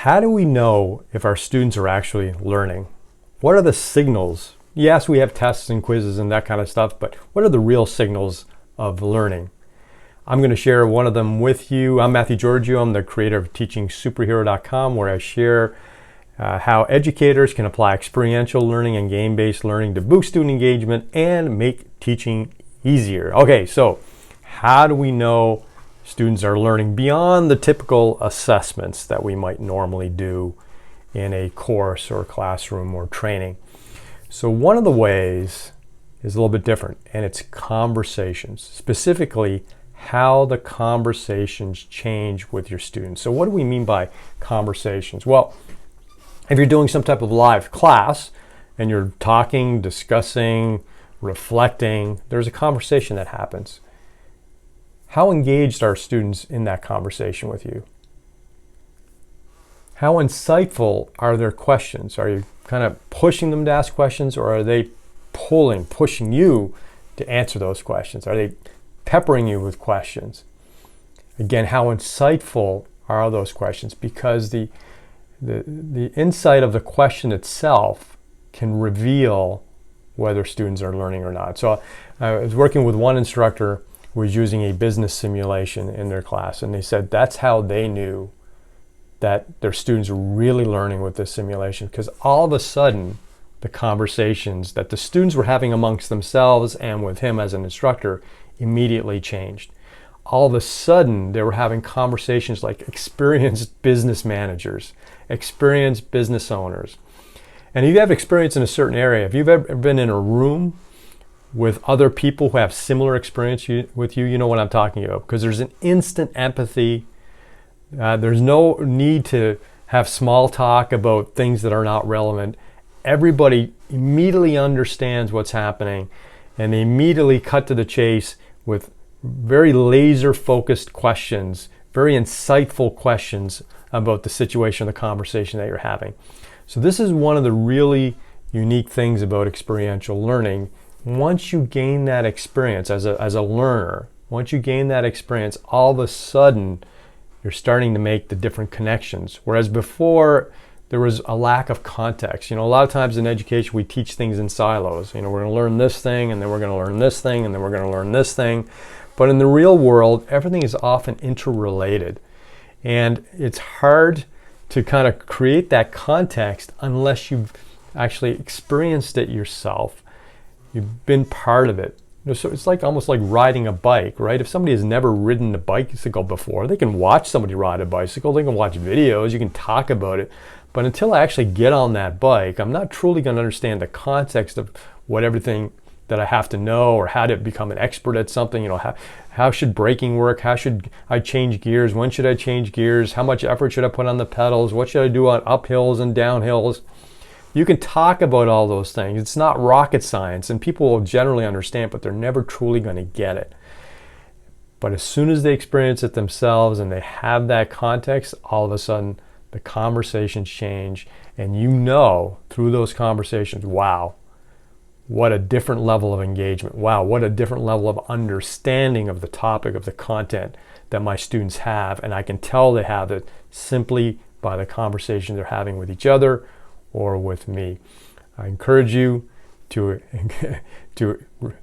How do we know if our students are actually learning? What are the signals? Yes, we have tests and quizzes and that kind of stuff, but what are the real signals of learning? I'm going to share one of them with you. I'm Mathew Georghiou. I'm the creator of TeachingSuperhero.com, where I share how educators can apply experiential learning and game-based learning to boost student engagement and make teaching easier. Okay, so how do we know students are learning beyond the typical assessments that we might normally do in a course or classroom or training? So one of the ways is a little bit different, and it's conversations, specifically how the conversations change with your students. So what do we mean by conversations? Well, if you're doing some type of live class and you're talking, discussing, reflecting, there's a conversation that happens. How engaged are students in that conversation with you? How insightful are their questions? Are you kind of pushing them to ask questions, or are they pushing you to answer those questions? Are they peppering you with questions? Again, how insightful are those questions? Because the insight of the question itself can reveal whether students are learning or not. So I was working with one instructor who was using a business simulation in their class, and they said that's how they knew that their students were really learning with this simulation, because all of a sudden the conversations that the students were having amongst themselves and with him as an instructor immediately changed. All of a sudden they were having conversations like experienced business managers, experienced business owners. And if you have experience in a certain area, if you've ever been in a room with other people who have similar experience with you, you know what I'm talking about, because there's an instant empathy. There's no need to have small talk about things that are not relevant. Everybody immediately understands what's happening, and they immediately cut to the chase with very laser focused questions, very insightful questions about the situation, the conversation that you're having. So this is one of the really unique things about experiential learning. Once you gain that experience as a learner, once you gain that experience, all of a sudden you're starting to make the different connections. Whereas before, there was a lack of context. You know, a lot of times in education, we teach things in silos. You know, we're going to learn this thing, and then we're going to learn this thing, and then we're going to learn this thing. But in the real world, everything is often interrelated. And it's hard to kind of create that context unless you've actually experienced it yourself. You've been part of it. You know, so it's like almost like riding a bike, right? If somebody has never ridden a bicycle before, they can watch somebody ride a bicycle, they can watch videos, you can talk about it. But until I actually get on that bike, I'm not truly going to understand the context of what everything that I have to know, or how to become an expert at something. You know, how should braking work? How should I change gears? When should I change gears? How much effort should I put on the pedals? What should I do on uphills and downhills? You can talk about all those things. It's not rocket science, and people will generally understand, but they're never truly going to get it. But as soon as they experience it themselves and they have that context, all of a sudden the conversations change, and you know through those conversations, wow, what a different level of engagement. Wow, what a different level of understanding of the topic, of the content that my students have. And I can tell they have it simply by the conversation they're having with each other or with me. I encourage you to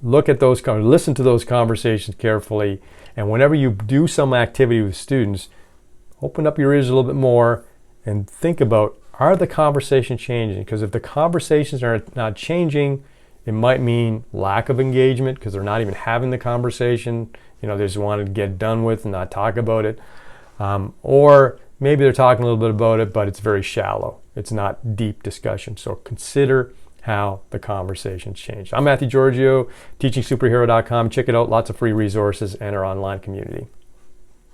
look at those, listen to those conversations carefully. And whenever you do some activity with students, open up your ears a little bit more and think about, are the conversations changing? Because if the conversations are not changing, it might mean lack of engagement, because they're not even having the conversation. You know, they just want to get done with and not talk about it. Or maybe they're talking a little bit about it, but it's very shallow. It's not deep discussion. So consider how the conversations change. I'm Mathew Georghiou, TeachingSuperhero.com. Check it out. Lots of free resources and our online community.